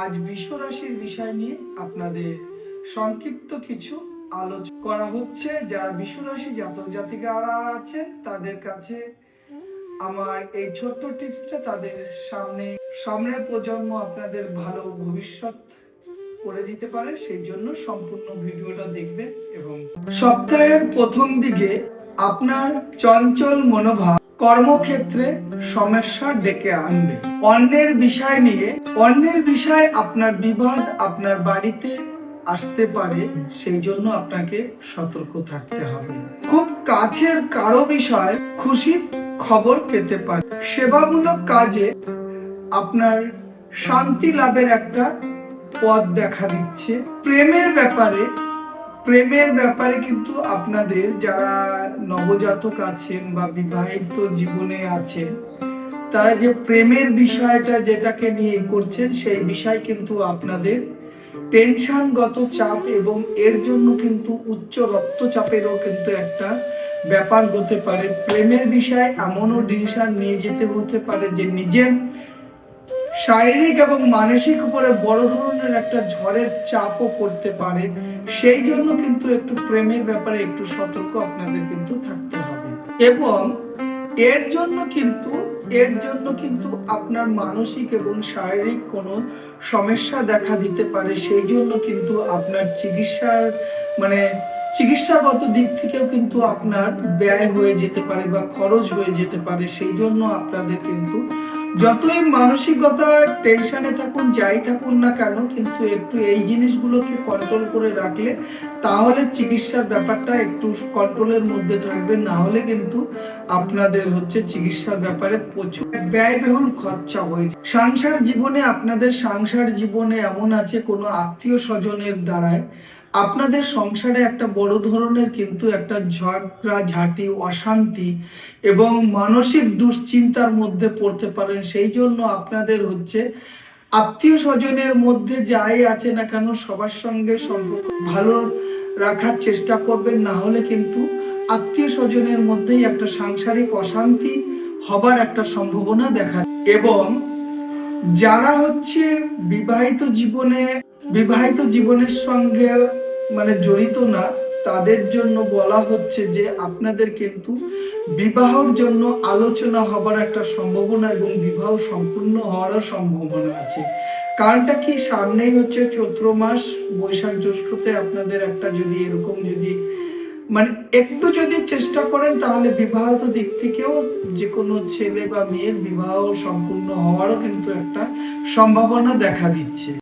আজ বিশ্বরাশির বিষয় নিয়ে আপনাদের সংক্ষিপ্ত কিছু আলোচনা করা হচ্ছে। যারা বিশ্বরাশি জাতক জাতিকারা আছে তাদের কাছে আমার এই ছোট্ট টিপসটা তাদের সামনের প্রজন্ম আপনাদের ভালো ভবিষ্যৎ করে দিতে পারে, সেই জন্য সম্পূর্ণ ভিডিওটা দেখবেন। এবং সপ্তাহের প্রথম দিকে আপনার চঞ্চল মনোভাব কর্মক্ষেত্রে সমস্যা ডেকে আনবে। অন্যের বিষয় আপনার বিবাদ আপনার বাড়িতে আসতে পারে, সেই জন্য আপনাকে সতর্ক থাকতে হবে। খুব কাছের কারো বিষয় খুশি খবর পেতে পারে। সেবামূলক কাজে আপনার শান্তি লাভের একটা পথ দেখা দিচ্ছে। প্রেমের ব্যাপারে কিন্তু আপনাদের যারা নবজাতক আছেন বা বিবাহিত জীবনে আছেন, তারা যে প্রেমের বিষয়টা যেটাকে নিয়ে করছেন, সেই বিষয় কিন্তু আপনাদের টেনশনগত চাপ এবং এর জন্য কিন্তু উচ্চ রক্তচাপেরও কিন্তু একটা ব্যাপার হতে পারে। প্রেমের বিষয়ে এমনও ডিসিশন নিয়ে যেতে হতে পারে যে নিজের শারীরিক এবং মানসিক উপরে বড় ধরনের একটা ঝড়ের চাপও পড়তে পারে। সেই জন্য কিন্তু একটু প্রেমের ব্যাপারে একটু সতর্ক আপনাদের কিন্তু থাকতে হবে। এবং এর জন্য কিন্তু আপনার মানসিক এবং শারীরিক কোনো সমস্যা দেখা দিতে পারে। সেই জন্য কিন্তু আপনার চিকিৎসাগত দিক থেকেও কিন্তু আপনার ব্যয় হয়ে যেতে পারে বা খরচ হয়ে যেতে পারে। সেই জন্য আপনাদের কিন্তু যতই মানসিকতা টেনশনে থাকুন, যাই থাকুন না কেন, কিন্তু একটু এই জিনিসগুলোকে কন্ট্রোল করে রাখলে তাহলে চিকিৎসার ব্যাপারটা একটু কন্ট্রোলের মধ্যে থাকবে। না হলে কিন্তু আপনাদের চিকিৎসার ব্যাপারে প্রচুর ব্যয়বহুল খরচা হয়ে যায়। আপনাদের সংসার জীবনে এমন আছে কোনো আত্মীয় স্বজনের দ্বারায় আপনাদের সংসারে একটা বড় ধরনের কিন্তু একটা ঝগড়া ঝাঁটি, অশান্তি এবং মানসিক দুশ্চিন্তার মধ্যে পড়তে পারেন। সেই জন্য আপনাদের আত্মীয় স্বজনের মধ্যে যাই আছে না কেন সবার সঙ্গে সম্পর্ক ভালো রাখার চেষ্টা করবেন। না হলে কিন্তু আত্মীয় স্বজনের মধ্যেই একটা সাংসারিক অশান্তি হবার একটা সম্ভাবনা দেখা। এবং যারা বিবাহিত জীবনের সঙ্গে জড়িত না, তাদের জন্য বলা হচ্ছে যে আপনাদের কিন্তু বিবাহর জন্য আলোচনা হবার একটা সম্ভাবনা এবং বিবাহ সম্পূর্ণ হওয়ারও সম্ভাবনা আছে। কারণটা কি, সামনেই চৈত্র মাস, বৈশাখ জ্যৈষ্ঠতে আপনাদের একটা যদি এরকম একটু যদি চেষ্টা করেন তাহলে বিবাহিত দিক থেকেও যে কোনো ছেলে বা মেয়ের বিবাহ সম্পূর্ণ হওয়ারও কিন্তু একটা সম্ভাবনা দেখা দিচ্ছে।